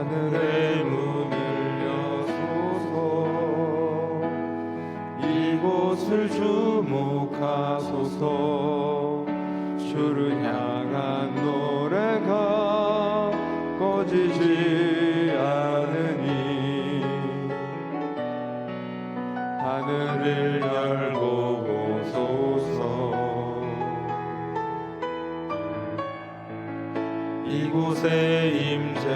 하늘의 문을 여소서. 이곳을 주목하소서. 주를 향한 노래가 꺼지지 않으니 하늘을 열고 보소서. 이곳에 임재하소서.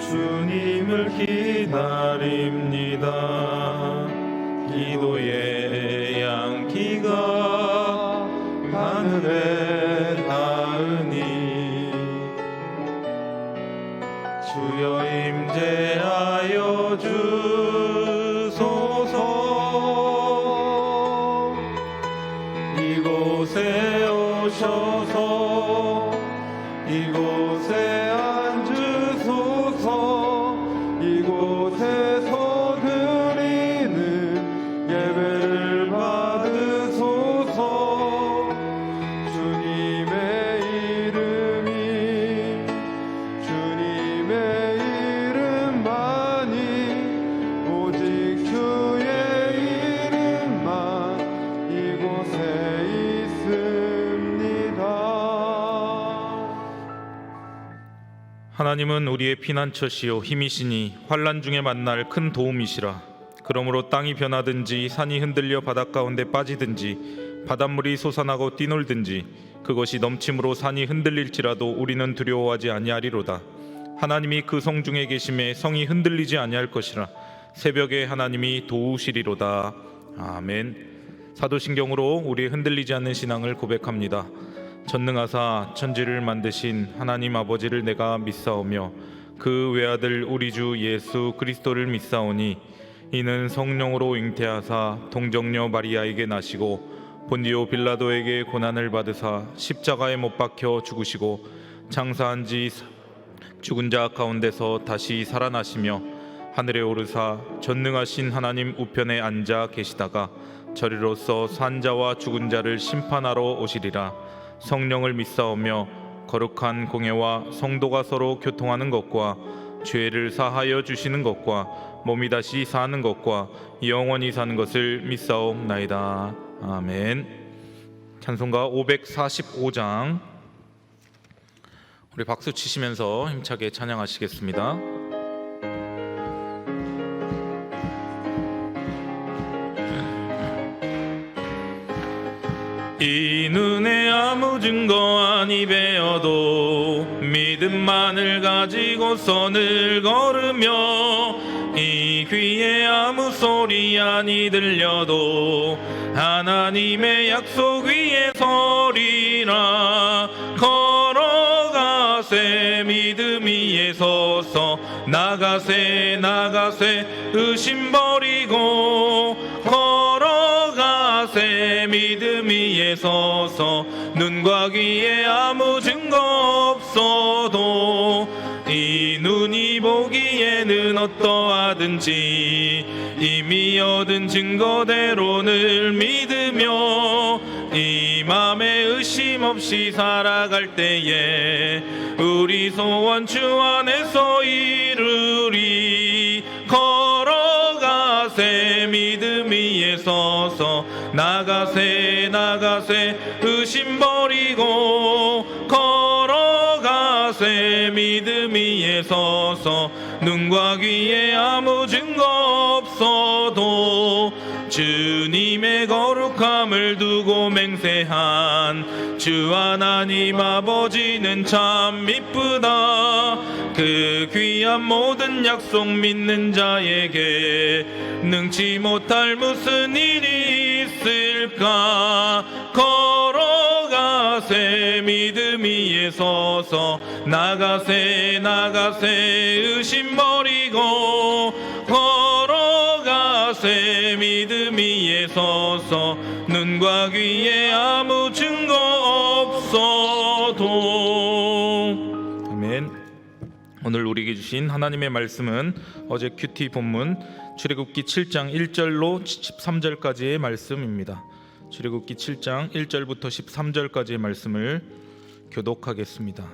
주님을 기다립니다. 기도의 양기가 하늘에 닿으니 주여 임재하여 주소서. 이곳에 오셔서 이곳에 앉으소서. 이곳에서 드리는 예배를 받으소서. 주님의 이름만이 오직 주의 이름만 이곳에 있습니다. 하나님은 우리의 피난처시요 힘이시니 환난 중에 만날 큰 도움이시라. 그러므로 땅이 변하든지 산이 흔들려 바닷가운데 빠지든지 바닷물이 솟아나고 뛰놀든지 그것이 넘침으로 산이 흔들릴지라도 우리는 두려워하지 아니하리로다. 하나님이 그 성 중에 계심에 성이 흔들리지 아니할 것이라. 새벽에 하나님이 도우시리로다. 아멘. 사도신경으로 우리의 흔들리지 않는 신앙을 고백합니다. 전능하사 천지를 만드신 하나님 아버지를 내가 믿사오며 그 외아들 우리 주 예수 그리스도를 믿사오니 이는 성령으로 잉태하사 동정녀 마리아에게 나시고 본디오 빌라도에게 고난을 받으사 십자가에 못 박혀 죽으시고 장사한 지 죽은 자 가운데서 다시 살아나시며 하늘에 오르사 전능하신 하나님 우편에 앉아 계시다가 저리로서 산 자와 죽은 자를 심판하러 오시리라. 성령을 믿사오며 거룩한 공예와 성도가 서로 교통하는 것과 죄를 사하여 주시는 것과 몸이 다시 사는 것과 영원히 사는 것을 믿사옵나이다. 아멘. 찬송가 545장 우리 박수 치시면서 힘차게 찬양하시겠습니다. 이 눈에 아무 증거 아니 배어도 믿음만을 가지고 선을 걸으며 이 귀에 아무 소리 아니 들려도 하나님의 약속 위에 서리라. 걸어가세 믿음 위에 서서 나가세 의심 버리고 걸어가세 믿음 위에 서서 눈과 귀에 아무 증거 없어도 이 눈이 보기에는 어떠하든지 이미 얻은 증거대로 늘 믿으며 이 맘에 의심 없이 살아갈 때에 우리 소원 주 안에서 이루리. 걸어가세 믿음 위에 서서 나가세 의심 버리고 걸어가세 믿음 위에 서서 눈과 귀에 아무 증거 없어도 주님의 거룩함을 두고 맹세한 주 하나님 아버지는 참 미쁘다. 그 귀한 모든 약속 믿는 자에게 능치 못할 무슨 일이 있을까. 걸어가세 믿음 위에 서서 나가세 의심 버리고 걸어가세 믿음 위에 서서 눈과 귀에 아무 증거 없어도. 아멘. 오늘 우리에게 주신 하나님의 말씀은 어제 큐티 본문 출애굽기 7장 1절로 13절까지의 말씀입니다. 출애굽기 7장 1절부터 13절까지의 말씀을 교독하겠습니다.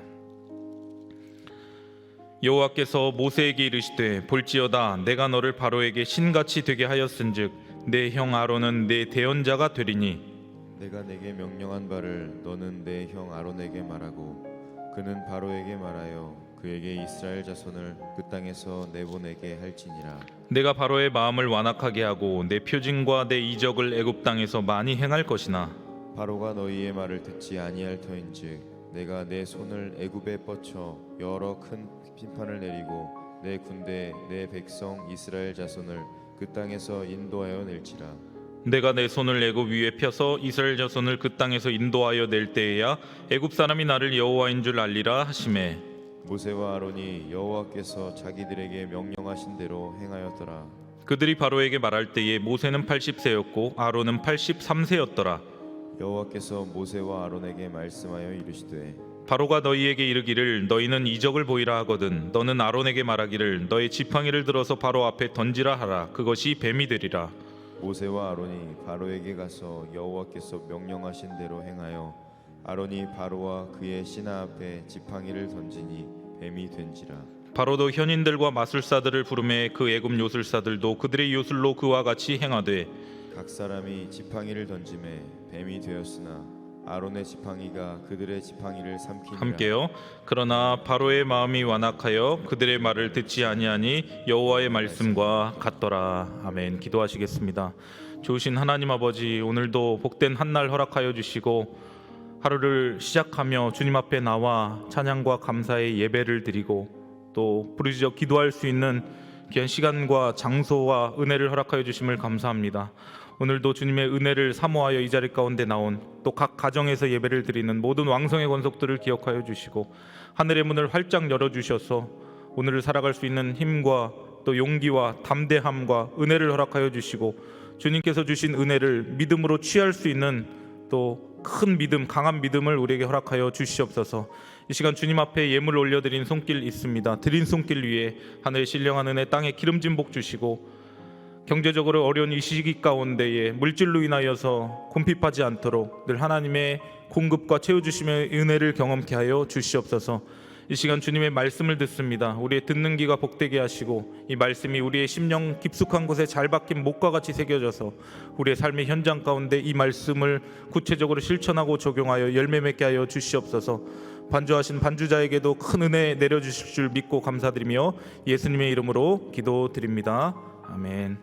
여호와께서 모세에게 이르시되 볼지어다 내가 너를 바로에게 신같이 되게 하였은즉 내 형 아론은 내 대언자가 되리니 내가 내게 명령한 바를 너는 내 형 아론에게 말하고 그는 바로에게 말하여 그에게 이스라엘 자손을 그 땅에서 내보내게 할지니라. 내가 바로의 마음을 완악하게 하고 내 표징과 내 이적을 애굽 땅에서 많이 행할 것이나 바로가 너희의 말을 듣지 아니할 터인즉 내가 내 손을 애굽에 뻗쳐 여러 큰 심판을 내리고 내 군대 내 백성 이스라엘 자손을 그 땅에서 인도하여 낼지라. 내가 내 손을 애굽 위에 펴서 이스라엘 자손을 그 땅에서 인도하여 낼 때에야 애굽 사람이 나를 여호와인 줄 알리라 하시매 모세와 아론이 여호와께서 자기들에게 명령하신 대로 행하였더라. 그들이 바로에게 말할 때에 모세는 80세였고 아론은 83세였더라. 여호와께서 모세와 아론에게 말씀하여 이르시되 바로가 너희에게 이르기를 너희는 이적을 보이라 하거든 너는 아론에게 말하기를 너의 지팡이를 들어서 바로 앞에 던지라 하라. 그것이 뱀이 되리라. 모세와 아론이 바로에게 가서 여호와께서 명령하신 대로 행하여 아론이 바로와 그의 신하 앞에 지팡이를 던지니 뱀이 된지라. 바로도 현인들과 마술사들을 부르매 그 애굽 요술사들도 그들의 요술로 그와 같이 행하되 각 사람이 지팡이를 던짐에 뱀이 되었으나 아론의 지팡이가 그들의 지팡이를 삼키니라. 함께요. 그러나 바로의 마음이 완악하여 그들의 말을 듣지 아니하니 여호와의 말씀과 같더라. 아멘. 기도하시겠습니다. 좋으신 하나님 아버지, 오늘도 복된 한날 허락하여 주시고 하루를 시작하며 주님 앞에 나와 찬양과 감사의 예배를 드리고 또 부르짖어 기도할 수 있는 귀한 시간과 장소와 은혜를 허락하여 주심을 감사합니다. 오늘도 주님의 은혜를 사모하여 이 자리 가운데 나온 또 각 가정에서 예배를 드리는 모든 왕성의 권속들을 기억하여 주시고 하늘의 문을 활짝 열어주셔서 오늘을 살아갈 수 있는 힘과 또 용기와 담대함과 은혜를 허락하여 주시고 주님께서 주신 은혜를 믿음으로 취할 수 있는 또 큰 믿음, 강한 믿음을 우리에게 허락하여 주시옵소서. 이 시간 주님 앞에 예물 올려드린 손길 있습니다. 드린 손길 위에 하늘의 신령한 은혜 땅에 기름진 복 주시고 경제적으로 어려운 이 시기 가운데에 물질로 인하여서 곰핍하지 않도록 늘 하나님의 공급과 채워주심의 은혜를 경험케 하여 주시옵소서. 이 시간 주님의 말씀을 듣습니다. 우리의 듣는 귀가 복되게 하시고 이 말씀이 우리의 심령 깊숙한 곳에 잘 박힌 목과 같이 새겨져서 우리의 삶의 현장 가운데 이 말씀을 구체적으로 실천하고 적용하여 열매 맺게 하여 주시옵소서. 반주하신 반주자에게도 큰 은혜 내려주실 줄 믿고 감사드리며 예수님의 이름으로 기도드립니다. 아멘.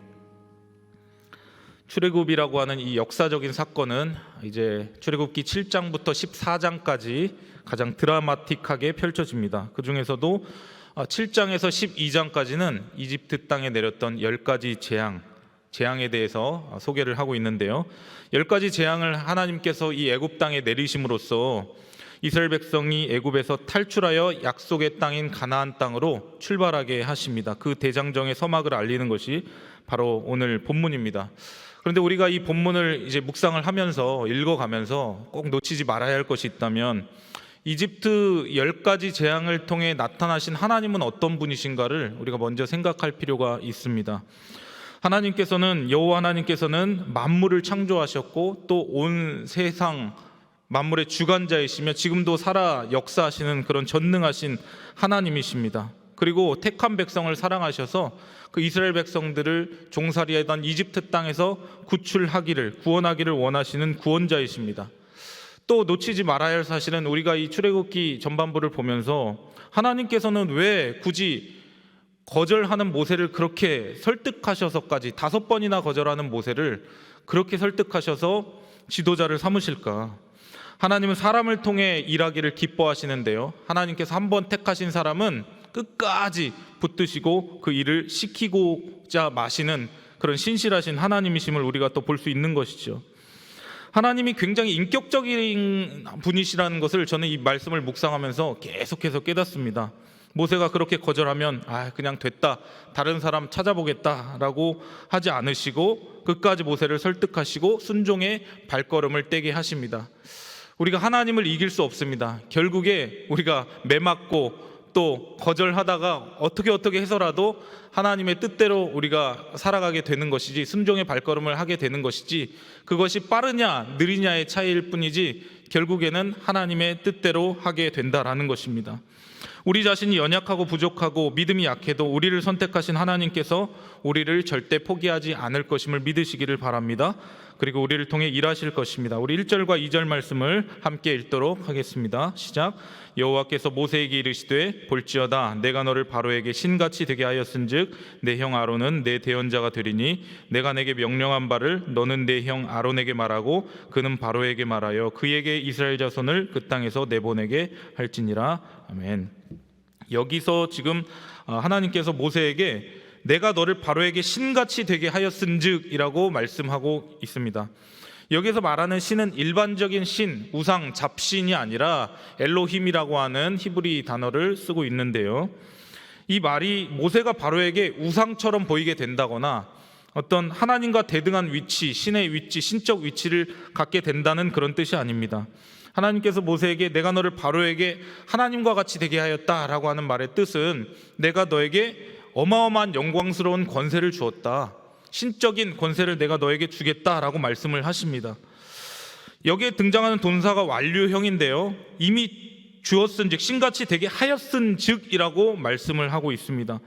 출애굽이라고 하는 이 역사적인 사건은 이제 출애굽기 7장부터 14장까지 가장 드라마틱하게 펼쳐집니다. 그 중에서도 7장에서 12장까지는 이집트 땅에 내렸던 10가지 재앙에 대해서 소개를 하고 있는데요. 10가지 재앙을 하나님께서 이 애굽 땅에 내리심으로써 이스라엘 백성이 애굽에서 탈출하여 약속의 땅인 가나안 땅으로 출발하게 하십니다. 그 대장정의 서막을 알리는 것이 바로 오늘 본문입니다. 그런데 우리가 이 본문을 이제 묵상을 하면서 읽어가면서 꼭 놓치지 말아야 할 것이 있다면 이집트 10가지 재앙을 통해 나타나신 하나님은 어떤 분이신가를 우리가 먼저 생각할 필요가 있습니다. 여호와 하나님께서는 만물을 창조하셨고 또 온 세상 만물의 주관자이시며 지금도 살아 역사하시는 그런 전능하신 하나님이십니다. 그리고 택한 백성을 사랑하셔서 그 이스라엘 백성들을 종살이하던 이집트 땅에서 구원하기를 원하시는 구원자이십니다. 또 놓치지 말아야 할 사실은 우리가 이 출애굽기 전반부를 보면서 하나님께서는 왜 굳이 거절하는 모세를 그렇게 설득하셔서까지 5번이나 거절하는 모세를 그렇게 설득하셔서 지도자를 삼으실까? 하나님은 사람을 통해 일하기를 기뻐하시는데요, 하나님께서 한번 택하신 사람은 끝까지 붙드시고 그 일을 시키고자 마시는 그런 신실하신 하나님이심을 우리가 또 볼 수 있는 것이죠. 하나님이 굉장히 인격적인 분이시라는 것을 저는 이 말씀을 묵상하면서 계속해서 깨닫습니다. 모세가 그렇게 거절하면 그냥 됐다, 다른 사람 찾아보겠다라고 하지 않으시고 끝까지 모세를 설득하시고 순종의 발걸음을 떼게 하십니다. 우리가 하나님을 이길 수 없습니다. 결국에 우리가 매맞고 또 거절하다가 어떻게 해서라도 하나님의 뜻대로 우리가 살아가게 되는 것이지, 순종의 발걸음을 하게 되는 것이지, 그것이 빠르냐 느리냐의 차이일 뿐이지 결국에는 하나님의 뜻대로 하게 된다라는 것입니다. 우리 자신이 연약하고 부족하고 믿음이 약해도 우리를 선택하신 하나님께서 우리를 절대 포기하지 않을 것임을 믿으시기를 바랍니다. 그리고 우리를 통해 일하실 것입니다. 우리 1절과 2절 말씀을 함께 읽도록 하겠습니다. 시작. 여호와께서 모세에게 이르시되 볼지어다 내가 너를 바로에게 신같이 되게 하였은즉 내 형 아론은 내 대언자가 되리니 내가 내게 명령한 바를 너는 내 형 아론에게 말하고 그는 바로에게 말하여 그에게 이스라엘 자손을 그 땅에서 내보내게 할지니라. 아멘. 여기서 지금 하나님께서 모세에게 내가 너를 바로에게 신같이 되게 하였은즉이라고 말씀하고 있습니다. 여기서 말하는 신은 일반적인 신, 우상, 잡신이 아니라 엘로힘이라고 하는 히브리 단어를 쓰고 있는데요. 이 말이 모세가 바로에게 우상처럼 보이게 된다거나 어떤 하나님과 대등한 위치, 신의 위치, 신적 위치를 갖게 된다는 그런 뜻이 아닙니다. 하나님께서 모세에게 내가 너를 바로에게 하나님과 같이 되게 하였다라고 하는 말의 뜻은 내가 너에게 어마어마한 영광스러운 권세를 주었다, 신적인 권세를 내가 너에게 주겠다라고 말씀을 하십니다. 여기에 등장하는 동사가 완료형인데요, 이미 주었은즉 신같이 되게 하였은즉이라고 말씀을 하고 있습니다.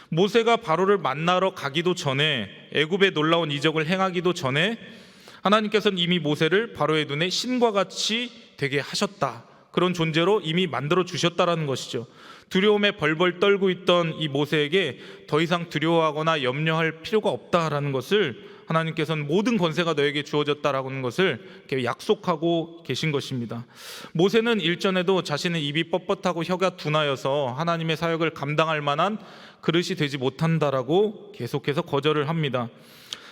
모세가 바로를 만나러 가기도 전에, 애굽의 놀라운 이적을 행하기도 전에 하나님께서는 이미 모세를 바로의 눈에 신과 같이 되게 하셨다, 그런 존재로 이미 만들어 주셨다라는 것이죠. 두려움에 벌벌 떨고 있던 이 모세에게 더 이상 두려워하거나 염려할 필요가 없다라는 것을 하나님께서는 모든 권세가 너에게 주어졌다라는 것을 이렇게 약속하고 계신 것입니다. 모세는 일전에도 자신의 입이 뻣뻣하고 혀가 둔하여서 하나님의 사역을 감당할 만한 그릇이 되지 못한다라고 계속해서 거절을 합니다.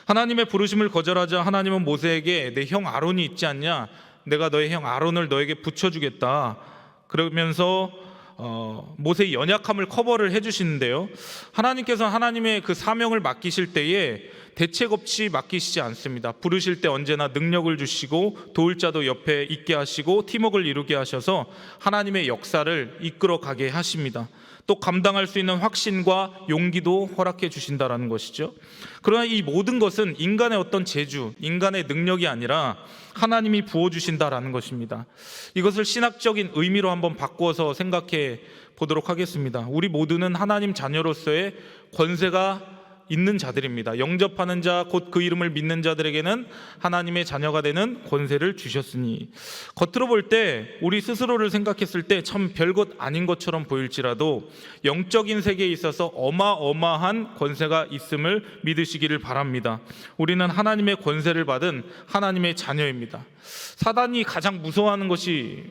하나님의 부르심을 거절하자 하나님은 모세에게 내 형 아론이 있지 않냐, 내가 너의 형 아론을 너에게 붙여주겠다, 그러면서 모세의 연약함을 커버를 해주시는데요, 하나님께서 하나님의 그 사명을 맡기실 때에 대책 없이 맡기시지 않습니다. 부르실 때 언제나 능력을 주시고 도울 자도 옆에 있게 하시고 팀워크를 이루게 하셔서 하나님의 역사를 이끌어 가게 하십니다. 또 감당할 수 있는 확신과 용기도 허락해 주신다라는 것이죠. 그러나 이 모든 것은 인간의 어떤 재주, 인간의 능력이 아니라 하나님이 부어주신다라는 것입니다. 이것을 신학적인 의미로 한번 바꾸어서 생각해 보도록 하겠습니다. 우리 모두는 하나님 자녀로서의 권세가 있는 자들입니다. 영접하는 자, 곧 그 이름을 믿는 자들에게는 하나님의 자녀가 되는 권세를 주셨으니, 겉으로 볼 때 우리 스스로를 생각했을 때 참 별것 아닌 것처럼 보일지라도 영적인 세계에 있어서 어마어마한 권세가 있음을 믿으시기를 바랍니다. 우리는 하나님의 권세를 받은 하나님의 자녀입니다. 사단이 가장 무서워하는 것이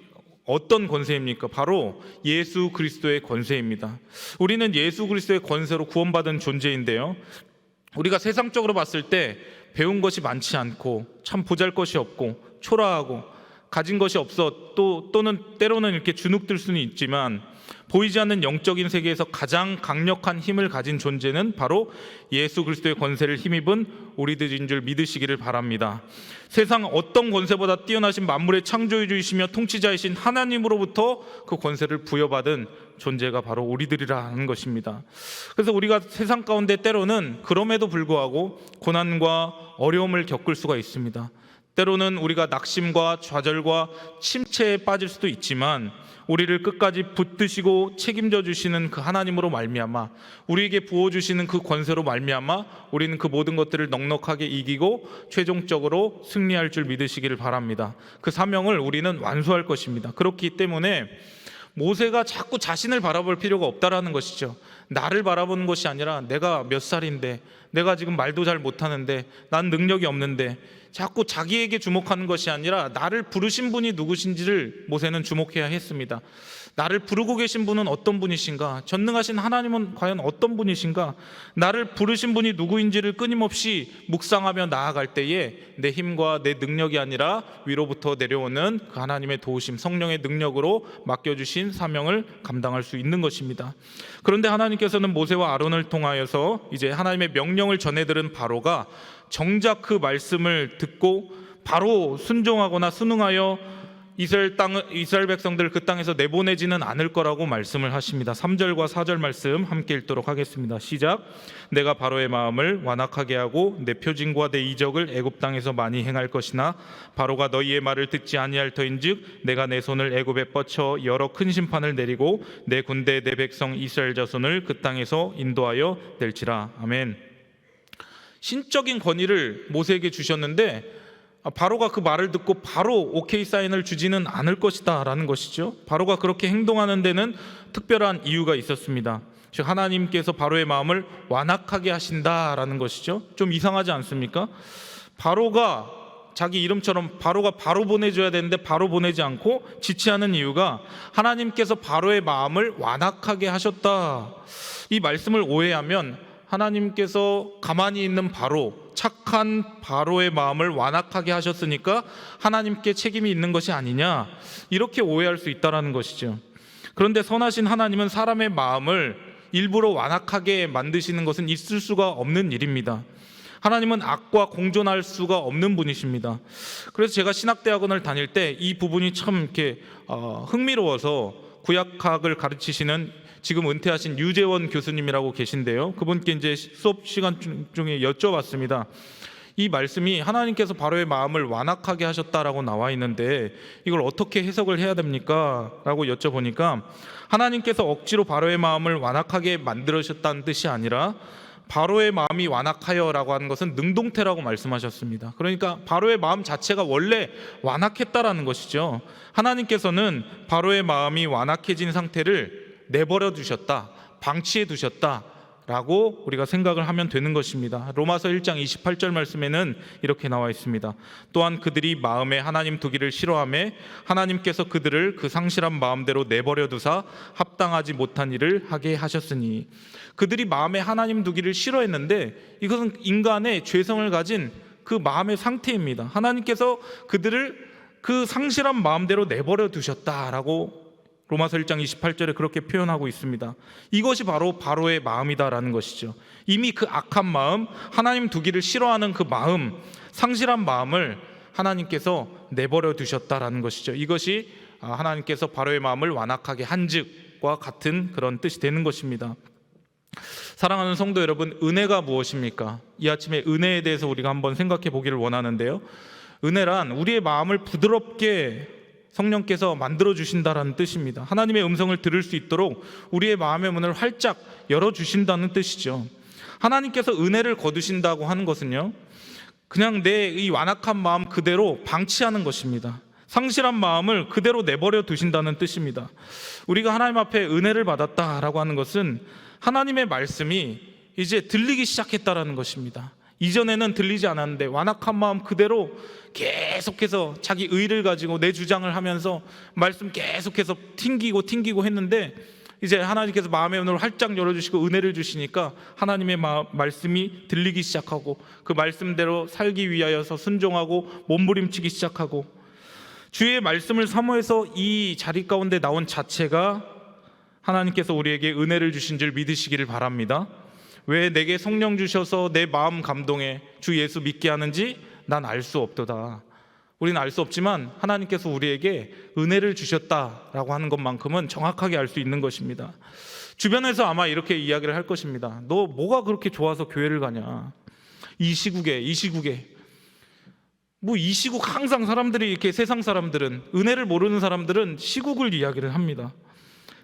어떤 권세입니까? 바로 예수 그리스도의 권세입니다. 우리는 예수 그리스도의 권세로 구원받은 존재인데요, 우리가 세상적으로 봤을 때 배운 것이 많지 않고 참 보잘것이 없고 초라하고 가진 것이 없어 또는 때로는 이렇게 주눅들 수는 있지만 보이지 않는 영적인 세계에서 가장 강력한 힘을 가진 존재는 바로 예수 그리스도의 권세를 힘입은 우리들인 줄 믿으시기를 바랍니다. 세상 어떤 권세보다 뛰어나신 만물의 창조주이시며 통치자이신 하나님으로부터 그 권세를 부여받은 존재가 바로 우리들이라는 것입니다. 그래서 우리가 세상 가운데 때로는 그럼에도 불구하고 고난과 어려움을 겪을 수가 있습니다. 때로는 우리가 낙심과 좌절과 침체에 빠질 수도 있지만 우리를 끝까지 붙드시고 책임져 주시는 그 하나님으로 말미암아, 우리에게 부어주시는 그 권세로 말미암아 우리는 그 모든 것들을 넉넉하게 이기고 최종적으로 승리할 줄 믿으시기를 바랍니다. 그 사명을 우리는 완수할 것입니다. 그렇기 때문에 모세가 자꾸 자신을 바라볼 필요가 없다라는 것이죠. 나를 바라보는 것이 아니라 내가 몇 살인데, 내가 지금 말도 잘 못하는데, 난 능력이 없는데, 자꾸 자기에게 주목하는 것이 아니라 나를 부르신 분이 누구신지를 모세는 주목해야 했습니다. 나를 부르고 계신 분은 어떤 분이신가? 전능하신 하나님은 과연 어떤 분이신가? 나를 부르신 분이 누구인지를 끊임없이 묵상하며 나아갈 때에 내 힘과 내 능력이 아니라 위로부터 내려오는 그 하나님의 도우심, 성령의 능력으로 맡겨주신 사명을 감당할 수 있는 것입니다. 그런데 하나님께서는 모세와 아론을 통하여서 이제 하나님의 명령을 전해들은 바로가 정작 그 말씀을 듣고 바로 순종하거나 순응하여 이스라엘 백성들을 그 땅에서 내보내지는 않을 거라고 말씀을 하십니다. 3절과 4절 말씀 함께 읽도록 하겠습니다. 시작. 내가 바로의 마음을 완악하게 하고 내 표징과 내 이적을 애굽 땅에서 많이 행할 것이나 바로가 너희의 말을 듣지 아니할 터인즉 내가 내 손을 애굽에 뻗쳐 여러 큰 심판을 내리고 내 군대 내 백성 이스라엘 자손을 그 땅에서 인도하여 낼지라. 아멘. 신적인 권위를 모세에게 주셨는데 바로가 그 말을 듣고 바로 오케이 사인을 주지는 않을 것이다 라는 것이죠. 바로가 그렇게 행동하는 데는 특별한 이유가 있었습니다. 즉 하나님께서 바로의 마음을 완악하게 하신다라는 것이죠. 좀 이상하지 않습니까? 바로가 자기 이름처럼 바로가 바로 보내줘야 되는데 바로 보내지 않고 지체하는 이유가 하나님께서 바로의 마음을 완악하게 하셨다. 이 말씀을 오해하면 하나님께서 가만히 있는 바로, 착한 바로의 마음을 완악하게 하셨으니까 하나님께 책임이 있는 것이 아니냐, 이렇게 오해할 수 있다는 것이죠. 그런데 선하신 하나님은 사람의 마음을 일부러 완악하게 만드시는 것은 있을 수가 없는 일입니다. 하나님은 악과 공존할 수가 없는 분이십니다. 그래서 제가 신학대학원을 다닐 때 이 부분이 참 이렇게 흥미로워서 구약학을 가르치시는 지금 은퇴하신 유재원 교수님이라고 계신데요. 그분께 이제 수업 시간 중에 여쭤봤습니다. 이 말씀이 하나님께서 바로의 마음을 완악하게 하셨다라고 나와 있는데 이걸 어떻게 해석을 해야 됩니까? 라고 여쭤보니까 하나님께서 억지로 바로의 마음을 완악하게 만들으셨다는 뜻이 아니라 바로의 마음이 완악하여라고 하는 것은 능동태라고 말씀하셨습니다. 그러니까 바로의 마음 자체가 원래 완악했다라는 것이죠. 하나님께서는 바로의 마음이 완악해진 상태를 내버려 두셨다, 방치해 두셨다 라고 우리가 생각을 하면 되는 것입니다. 로마서 1장 28절 말씀에는 이렇게 나와 있습니다. 또한 그들이 마음에 하나님 두기를 싫어하며 하나님께서 그들을 그 상실한 마음대로 내버려 두사 합당하지 못한 일을 하게 하셨으니. 그들이 마음에 하나님 두기를 싫어했는데 이것은 인간의 죄성을 가진 그 마음의 상태입니다. 하나님께서 그들을 그 상실한 마음대로 내버려 두셨다라고 로마서 1장 28절에 그렇게 표현하고 있습니다. 이것이 바로 바로의 마음이다라는 것이죠. 이미 그 악한 마음, 하나님 두기를 싫어하는 그 마음, 상실한 마음을 하나님께서 내버려 두셨다라는 것이죠. 이것이 하나님께서 바로의 마음을 완악하게 한즉과 같은 그런 뜻이 되는 것입니다. 사랑하는 성도 여러분, 은혜가 무엇입니까? 이 아침에 은혜에 대해서 우리가 한번 생각해 보기를 원하는데요. 은혜란 우리의 마음을 부드럽게 성령께서 만들어주신다라는 뜻입니다. 하나님의 음성을 들을 수 있도록 우리의 마음의 문을 활짝 열어주신다는 뜻이죠. 하나님께서 은혜를 거두신다고 하는 것은요, 그냥 내 이 완악한 마음 그대로 방치하는 것입니다. 상실한 마음을 그대로 내버려 두신다는 뜻입니다. 우리가 하나님 앞에 은혜를 받았다라고 하는 것은 하나님의 말씀이 이제 들리기 시작했다라는 것입니다. 이전에는 들리지 않았는데 완악한 마음 그대로 계속해서 자기 의를 가지고 내 주장을 하면서 말씀 계속해서 튕기고 했는데 이제 하나님께서 마음의 문을 활짝 열어주시고 은혜를 주시니까 하나님의 말씀이 들리기 시작하고 그 말씀대로 살기 위하여서 순종하고 몸부림치기 시작하고 주의 말씀을 사모해서 이 자리 가운데 나온 자체가 하나님께서 우리에게 은혜를 주신 줄 믿으시기를 바랍니다. 왜 내게 성령 주셔서 내 마음 감동에 주 예수 믿게 하는지 난 알 수 없도다. 우리는 알 수 없지만 하나님께서 우리에게 은혜를 주셨다라고 하는 것만큼은 정확하게 알 수 있는 것입니다. 주변에서 아마 이렇게 이야기를 할 것입니다. 너 뭐가 그렇게 좋아서 교회를 가냐? 이 시국에 뭐 이 시국 항상 사람들이 이렇게 세상 사람들은 은혜를 모르는 사람들은 시국을 이야기를 합니다.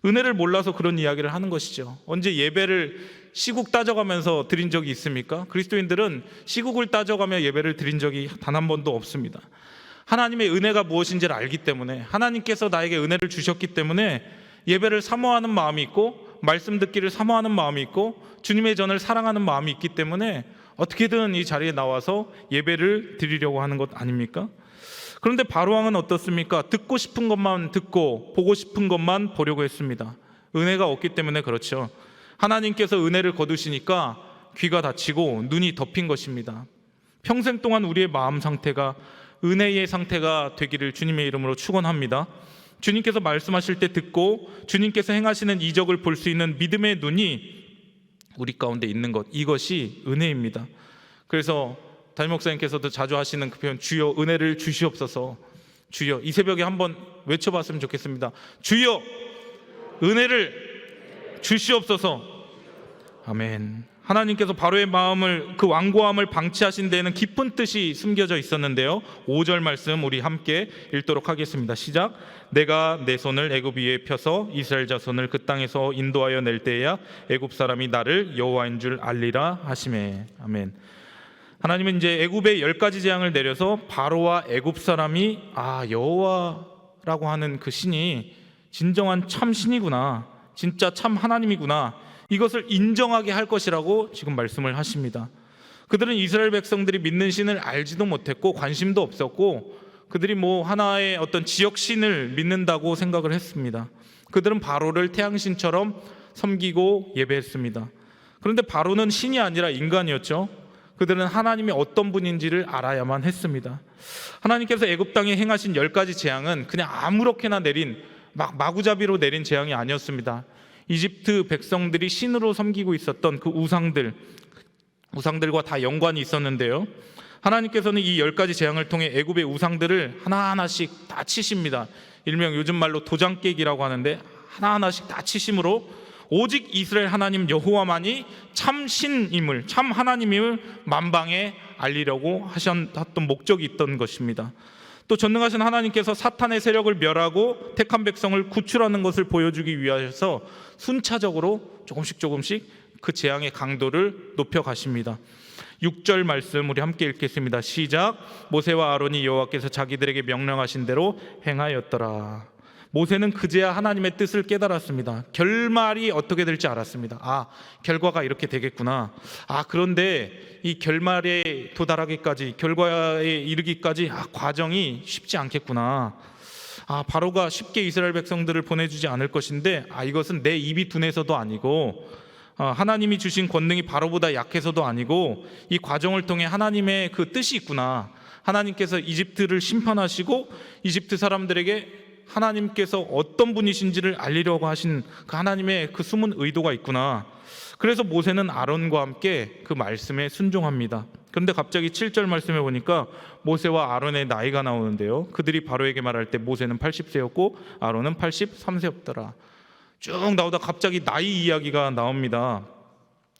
은혜를 몰라서 그런 이야기를 하는 것이죠. 언제 예배를 시국 따져가면서 드린 적이 있습니까? 그리스도인들은 시국을 따져가며 예배를 드린 적이 단 한 번도 없습니다. 하나님의 은혜가 무엇인지를 알기 때문에 하나님께서 나에게 은혜를 주셨기 때문에 예배를 사모하는 마음이 있고 말씀 듣기를 사모하는 마음이 있고 주님의 전을 사랑하는 마음이 있기 때문에 어떻게든 이 자리에 나와서 예배를 드리려고 하는 것 아닙니까? 그런데 바로왕은 어떻습니까? 듣고 싶은 것만 듣고 보고 싶은 것만 보려고 했습니다. 은혜가 없기 때문에 그렇죠. 하나님께서 은혜를 거두시니까 귀가 닫히고 눈이 덮인 것입니다. 평생 동안 우리의 마음 상태가 은혜의 상태가 되기를 주님의 이름으로 축원합니다. 주님께서 말씀하실 때 듣고 주님께서 행하시는 이적을 볼 수 있는 믿음의 눈이 우리 가운데 있는 것, 이것이 은혜입니다. 그래서 담임 목사님께서도 자주 하시는 그 표현, 주여 은혜를 주시옵소서. 주여. 이 새벽에 한번 외쳐봤으면 좋겠습니다. 주여, 은혜를 주시옵소서. 아멘. 하나님께서 바로의 마음을, 그 완고함을 방치하신 데에는 깊은 뜻이 숨겨져 있었는데요. 5절 말씀 우리 함께 읽도록 하겠습니다. 시작. 내가 내 손을 애굽 위에 펴서 이스라엘 자손을 그 땅에서 인도하여 낼 때에야 애굽 사람이 나를 여호와인 줄 알리라 하시매. 아멘. 하나님은 이제 애굽에 10가지 재앙을 내려서 바로와 애굽 사람이 여호와라고 하는 그 신이 진정한 참 신이구나, 진짜 참 하나님이구나, 이것을 인정하게 할 것이라고 지금 말씀을 하십니다. 그들은 이스라엘 백성들이 믿는 신을 알지도 못했고 관심도 없었고, 그들이 하나의 어떤 지역 신을 믿는다고 생각을 했습니다. 그들은 바로를 태양신처럼 섬기고 예배했습니다. 그런데 바로는 신이 아니라 인간이었죠. 그들은 하나님이 어떤 분인지를 알아야만 했습니다. 하나님께서 애굽 땅에 행하신 10가지 재앙은 그냥 아무렇게나 내린, 마구잡이로 내린 재앙이 아니었습니다. 이집트 백성들이 신으로 섬기고 있었던 그 우상들과 다 연관이 있었는데요. 하나님께서는 이 10가지 재앙을 통해 애굽의 우상들을 하나하나씩 다 치십니다. 일명 요즘 말로 도장 깨기라고 하는데, 하나하나씩 다 치심으로 오직 이스라엘 하나님 여호와만이 참 신임을, 참 하나님임을 만방에 알리려고 하셨던 목적이 있던 것입니다. 또 전능하신 하나님께서 사탄의 세력을 멸하고 택한 백성을 구출하는 것을 보여주기 위하여서 순차적으로 조금씩 그 재앙의 강도를 높여가십니다. 6절 말씀 우리 함께 읽겠습니다. 시작. 모세와 아론이 여호와께서 자기들에게 명령하신 대로 행하였더라. 모세는 그제야 하나님의 뜻을 깨달았습니다. 결말이 어떻게 될지 알았습니다. 결과가 이렇게 되겠구나. 그런데 이 결말에 도달하기까지, 결과에 이르기까지 과정이 쉽지 않겠구나. 바로가 쉽게 이스라엘 백성들을 보내주지 않을 것인데, 이것은 내 입이 둔해서도 아니고, 하나님이 주신 권능이 바로보다 약해서도 아니고, 이 과정을 통해 하나님의 그 뜻이 있구나. 하나님께서 이집트를 심판하시고 이집트 사람들에게 하나님께서 어떤 분이신지를 알리려고 하신 그 하나님의 그 숨은 의도가 있구나. 그래서 모세는 아론과 함께 그 말씀에 순종합니다. 그런데 갑자기 7절 말씀에 보니까 모세와 아론의 나이가 나오는데요. 그들이 바로에게 말할 때 모세는 80세였고 아론은 83세였더라. 쭉 나오다 갑자기 나이 이야기가 나옵니다.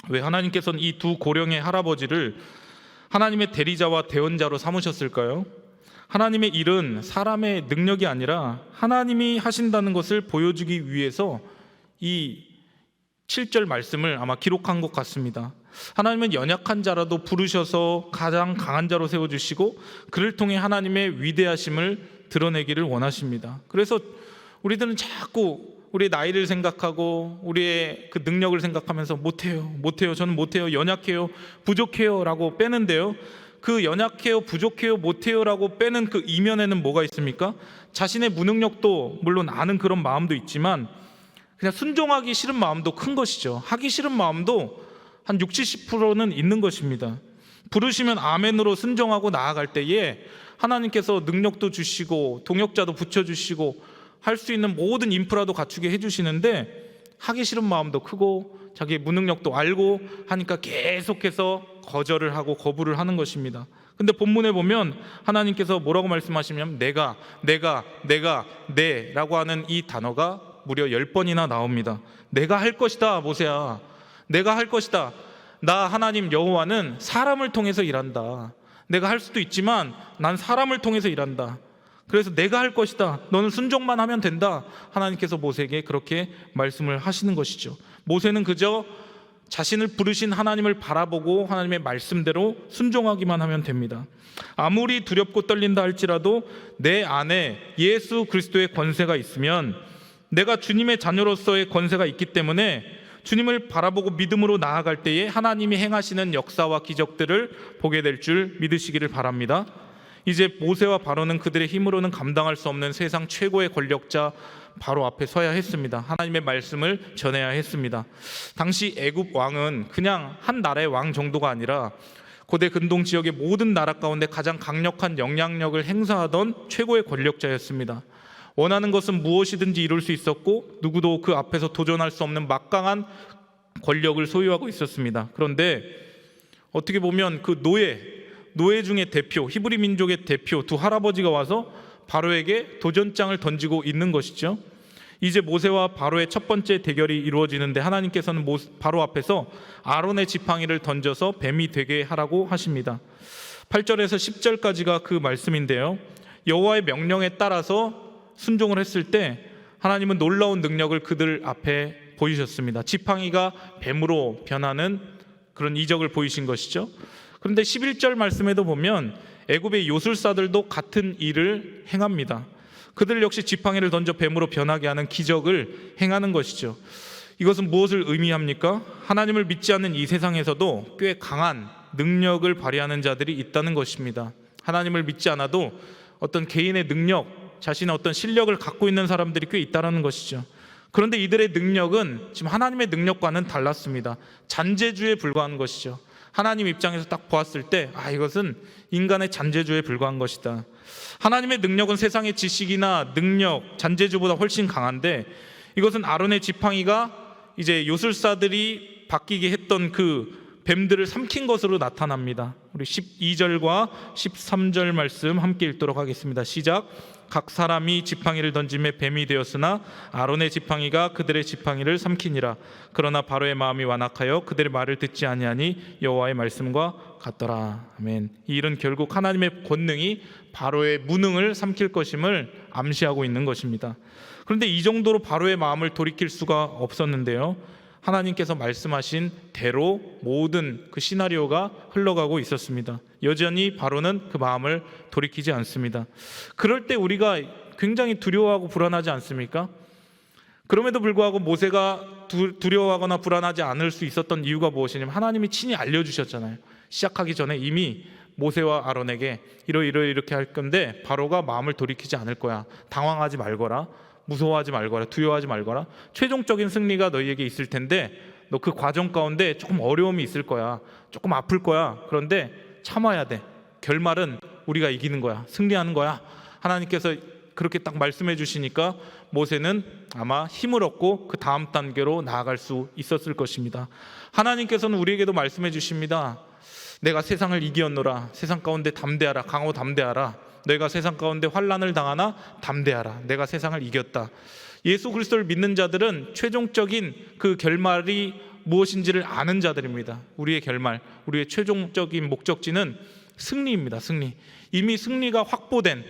왜 하나님께서는 이 두 고령의 할아버지를 하나님의 대리자와 대언자로 삼으셨을까요? 하나님의 일은 사람의 능력이 아니라 하나님이 하신다는 것을 보여주기 위해서 이 7절 말씀을 아마 기록한 것 같습니다. 하나님은 연약한 자라도 부르셔서 가장 강한 자로 세워주시고 그를 통해 하나님의 위대하심을 드러내기를 원하십니다. 그래서 우리들은 자꾸 우리의 나이를 생각하고 우리의 그 능력을 생각하면서 못해요, 저는 못해요, 연약해요, 부족해요 라고 빼는데요, 그 연약해요, 부족해요, 못해요 라고 빼는 그 이면에는 뭐가 있습니까? 자신의 무능력도 물론 아는 그런 마음도 있지만 그냥 순종하기 싫은 마음도 큰 것이죠. 하기 싫은 마음도 한 60-70%는 있는 것입니다. 부르시면 아멘으로 순종하고 나아갈 때에 하나님께서 능력도 주시고 동역자도 붙여주시고 할 수 있는 모든 인프라도 갖추게 해주시는데 하기 싫은 마음도 크고 자기의 무능력도 알고 하니까 계속해서 거절을 하고 거부를 하는 것입니다. 근데 본문에 보면 하나님께서 뭐라고 말씀하시냐면 내가 라고 하는 이 단어가 무려 10번이나 나옵니다. 내가 할 것이다, 모세야. 내가 할 것이다. 나 하나님 여호와는 사람을 통해서 일한다. 내가 할 수도 있지만 난 사람을 통해서 일한다. 그래서 내가 할 것이다. 너는 순종만 하면 된다. 하나님께서 모세에게 그렇게 말씀을 하시는 것이죠. 모세는 그저 자신을 부르신 하나님을 바라보고 하나님의 말씀대로 순종하기만 하면 됩니다. 아무리 두렵고 떨린다 할지라도 내 안에 예수 그리스도의 권세가 있으면, 내가 주님의 자녀로서의 권세가 있기 때문에 주님을 바라보고 믿음으로 나아갈 때에 하나님이 행하시는 역사와 기적들을 보게 될 줄 믿으시기를 바랍니다. 이제 모세와 바로는 그들의 힘으로는 감당할 수 없는 세상 최고의 권력자 바로 앞에 서야 했습니다. 하나님의 말씀을 전해야 했습니다. 당시 애굽 왕은 그냥 한 나라의 왕 정도가 아니라 고대 근동 지역의 모든 나라 가운데 가장 강력한 영향력을 행사하던 최고의 권력자였습니다. 원하는 것은 무엇이든지 이룰 수 있었고 누구도 그 앞에서 도전할 수 없는 막강한 권력을 소유하고 있었습니다. 그런데 어떻게 보면 그 노예 중의 대표, 히브리 민족의 대표 두 할아버지가 와서 바로에게 도전장을 던지고 있는 것이죠. 이제 모세와 바로의 첫 번째 대결이 이루어지는데 하나님께서는 바로 앞에서 아론의 지팡이를 던져서 뱀이 되게 하라고 하십니다. 8절에서 10절까지가 그 말씀인데요. 여호와의 명령에 따라서 순종을 했을 때 하나님은 놀라운 능력을 그들 앞에 보이셨습니다. 지팡이가 뱀으로 변하는 그런 이적을 보이신 것이죠. 그런데 11절 말씀에도 보면 애굽의 요술사들도 같은 일을 행합니다. 그들 역시 지팡이를 던져 뱀으로 변하게 하는 기적을 행하는 것이죠. 이것은 무엇을 의미합니까? 하나님을 믿지 않는 이 세상에서도 꽤 강한 능력을 발휘하는 자들이 있다는 것입니다. 하나님을 믿지 않아도 어떤 개인의 능력, 자신의 어떤 실력을 갖고 있는 사람들이 꽤 있다는 것이죠. 그런데 이들의 능력은 지금 하나님의 능력과는 달랐습니다. 잔재주에 불과한 것이죠. 하나님 입장에서 딱 보았을 때 이것은 인간의 잔재주에 불과한 것이다. 하나님의 능력은 세상의 지식이나 능력, 잔재주보다 훨씬 강한데 이것은 아론의 지팡이가 이제 요술사들이 바뀌게 했던 그 뱀들을 삼킨 것으로 나타납니다. 우리 12절과 13절 말씀 함께 읽도록 하겠습니다. 시작. 각 사람이 지팡이를 던짐에 뱀이 되었으나 아론의 지팡이가 그들의 지팡이를 삼키니라. 그러나 바로의 마음이 완악하여 그들의 말을 듣지 아니하니 여호와의 말씀과 같더라. 아멘. 이 일은 결국 하나님의 권능이 바로의 무능을 삼킬 것임을 암시하고 있는 것입니다. 그런데 이 정도로 바로의 마음을 돌이킬 수가 없었는데요. 하나님께서 말씀하신 대로 모든 그 시나리오가 흘러가고 있었습니다. 여전히 바로는 그 마음을 돌이키지 않습니다. 그럴 때 우리가 굉장히 두려워하고 불안하지 않습니까? 그럼에도 불구하고 모세가 두려워하거나 불안하지 않을 수 있었던 이유가 무엇이냐면 하나님이 친히 알려주셨잖아요. 시작하기 전에 이미 모세와 아론에게 이렇게 할 건데 바로가 마음을 돌이키지 않을 거야. 당황하지 말거라. 무서워하지 말거라. 두려워하지 말거라. 최종적인 승리가 너희에게 있을 텐데 너 그 과정 가운데 조금 어려움이 있을 거야. 조금 아플 거야. 그런데 참아야 돼. 결말은 우리가 이기는 거야. 승리하는 거야. 하나님께서 그렇게 딱 말씀해 주시니까 모세는 아마 힘을 얻고 그 다음 단계로 나아갈 수 있었을 것입니다. 하나님께서는 우리에게도 말씀해 주십니다. 내가 세상을 이기었노라. 세상 가운데 담대하라. 강하고 담대하라. 너희가 세상 가운데 환난을 당하나 담대하라. 내가 세상을 이겼다. 예수 그리스도를 믿는 자들은 최종적인 그 결말이 무엇인지를 아는 자들입니다. 우리의 결말, 우리의 최종적인 목적지는 승리입니다. 승리. 이미 승리가 확보된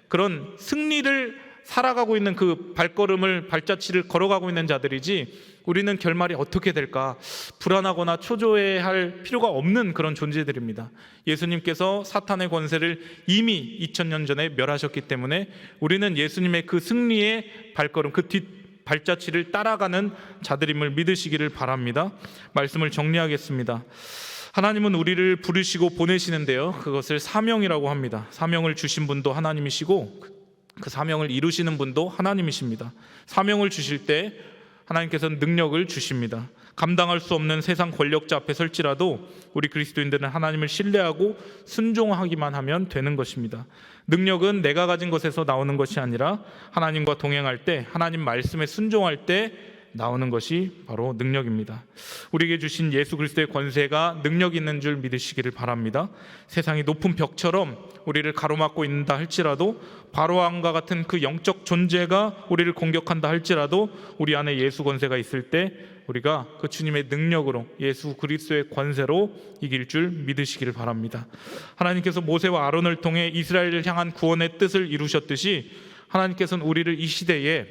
그런 승리를 살아가고 있는 그 발자취를 걸어가고 있는 자들이지 우리는 결말이 어떻게 될까 불안하거나 초조해할 필요가 없는 그런 존재들입니다. 예수님께서 사탄의 권세를 이미 2000년 전에 멸하셨기 때문에 우리는 예수님의 그 승리의 발걸음, 그 발자취를 따라가는 자들임을 믿으시기를 바랍니다. 말씀을 정리하겠습니다. 하나님은 우리를 부르시고 보내시는데요, 그것을 사명이라고 합니다. 사명을 주신 분도 하나님이시고 그 사명을 이루시는 분도 하나님이십니다. 사명을 주실 때 하나님께서는 능력을 주십니다. 감당할 수 없는 세상 권력자 앞에 설지라도 우리 그리스도인들은 하나님을 신뢰하고 순종하기만 하면 되는 것입니다. 능력은 내가 가진 것에서 나오는 것이 아니라 하나님과 동행할 때, 하나님 말씀에 순종할 때 나오는 것이 바로 능력입니다. 우리에게 주신 예수 그리스도의 권세가 능력 있는 줄 믿으시기를 바랍니다. 세상이 높은 벽처럼 우리를 가로막고 있다 할지라도, 바로왕과 같은 그 영적 존재가 우리를 공격한다 할지라도 우리 안에 예수 권세가 있을 때 우리가 그 주님의 능력으로, 예수 그리스도의 권세로 이길 줄 믿으시기를 바랍니다. 하나님께서 모세와 아론을 통해 이스라엘을 향한 구원의 뜻을 이루셨듯이 하나님께서는 우리를 이 시대에,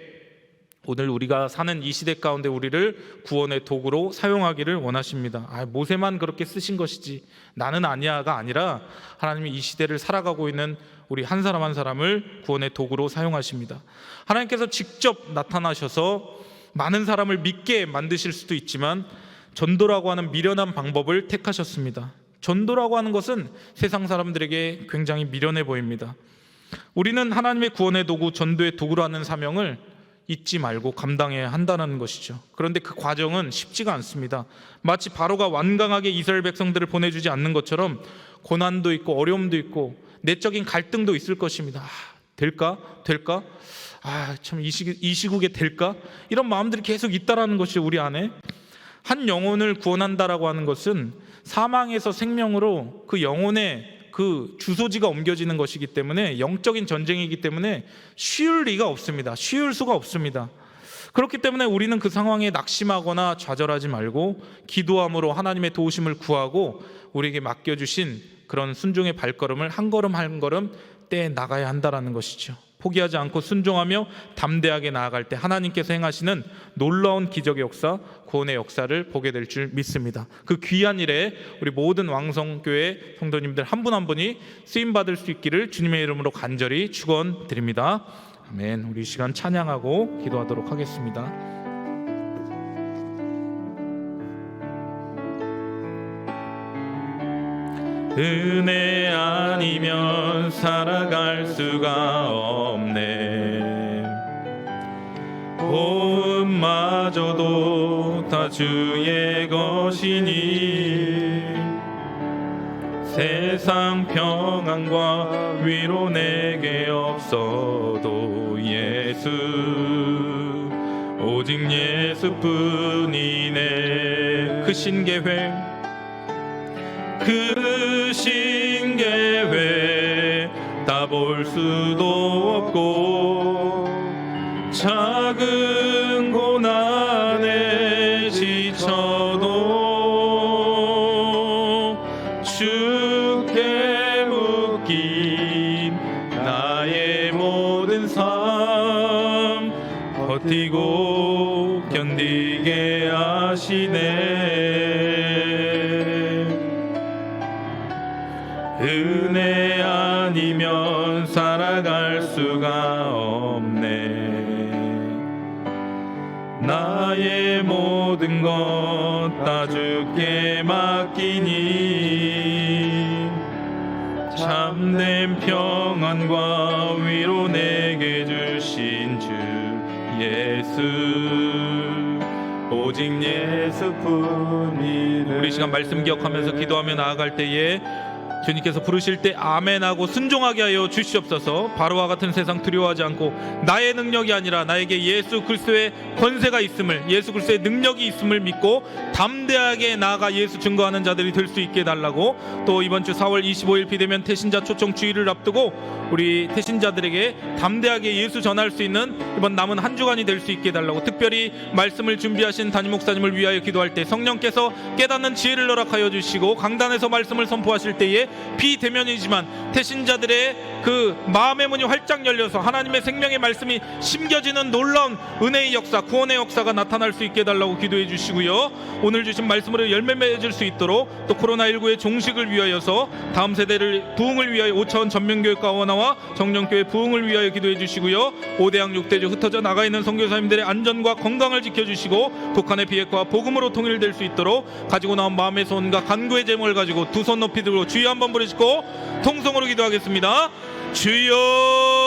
오늘 우리가 사는 이 시대 가운데 우리를 구원의 도구로 사용하기를 원하십니다. 모세만 그렇게 쓰신 것이지 나는 아니야가 아니라 하나님이 이 시대를 살아가고 있는 우리 한 사람 한 사람을 구원의 도구로 사용하십니다. 하나님께서 직접 나타나셔서 많은 사람을 믿게 만드실 수도 있지만 전도라고 하는 미련한 방법을 택하셨습니다. 전도라고 하는 것은 세상 사람들에게 굉장히 미련해 보입니다. 우리는 하나님의 구원의 도구, 전도의 도구라는 사명을 잊지 말고 감당해야 한다는 것이죠. 그런데 그 과정은 쉽지가 않습니다. 마치 바로가 완강하게 이스라엘 백성들을 보내주지 않는 것처럼 고난도 있고 어려움도 있고 내적인 갈등도 있을 것입니다. 될까? 참 이 시국에 될까? 이런 마음들이 계속 있다라는 것이 우리 안에. 한 영혼을 구원한다라고 하는 것은 사망에서 생명으로 그 영혼의 그 주소지가 옮겨지는 것이기 때문에, 영적인 전쟁이기 때문에 쉬울 리가 없습니다. 쉬울 수가 없습니다. 그렇기 때문에 우리는 그 상황에 낙심하거나 좌절하지 말고 기도함으로 하나님의 도우심을 구하고 우리에게 맡겨주신 그런 순종의 발걸음을 한 걸음 한 걸음 떼 나가야 한다라는 것이죠. 포기하지 않고 순종하며 담대하게 나아갈 때 하나님께서 행하시는 놀라운 기적의 역사, 구원의 역사를 보게 될 줄 믿습니다. 그 귀한 일에 우리 모든 왕성교회 성도님들 한 분 한 분이 쓰임받을 수 있기를 주님의 이름으로 간절히 축원드립니다. 아멘. 우리 이 시간 찬양하고 기도하도록 하겠습니다. 은혜 아니면 살아갈 수가 없네. 호흡마저도 다 주의 것이니 세상 평안과 위로 내게 없어도 예수, 오직 예수뿐이네. 크신 계획, 크신 계획 다 볼 수도 없고 작은 고난에 지쳐도 주께 묶인 나의 모든 삶 버티고 견디게 하시네. 은혜 아니면 살아갈 수가 없네. 나의 모든 것 다 주께 맡기니 참된 평안과 위로 내게 주신 주 예수, 오직 예수뿐이네. 우리 시간 말씀 기억하면서 기도하며 나아갈 때에 주님께서 부르실 때 아멘하고 순종하게 하여 주시옵소서. 바로와 같은 세상 두려워하지 않고 나의 능력이 아니라 나에게 예수 그리스도의 권세가 있음을, 예수 그리스도의 능력이 있음을 믿고 담대하게 나아가 예수 증거하는 자들이 될 수 있게 해달라고, 또 이번 주 4월 25일 비대면 태신자 초청 주일을 앞두고 우리 태신자들에게 담대하게 예수 전할 수 있는 이번 남은 한 주간이 될 수 있게 해달라고, 특별히 말씀을 준비하신 담임 목사님을 위하여 기도할 때 성령께서 깨닫는 지혜를 허락하여 주시고 강단에서 말씀을 선포하실 때에 비대면이지만 태신자들의 그 마음의 문이 활짝 열려서 하나님의 생명의 말씀이 심겨지는 놀라운 은혜의 역사, 구원의 역사가 나타날 수 있게 해달라고 기도해 주시고요. 오늘 주신 말씀으로 열매 맺을 수 있도록, 또 코로나19의 종식을 위하여서 다음 세대를 부흥을 위하여 5차원 전면교회과 원화와 정령교회 부흥을 위하여 기도해 주시고요. 5대양 6대주 흩어져 나가 있는 선교사님들의 안전과 건강을 지켜주시고 북한의 비핵화와 복음으로 통일될 수 있도록 가지고 나온 마음의 소원과 간구의 제목을 가지고 두 손 높이 들고 주여 한번 부르시고 통성으로 기도하겠습니다. 주여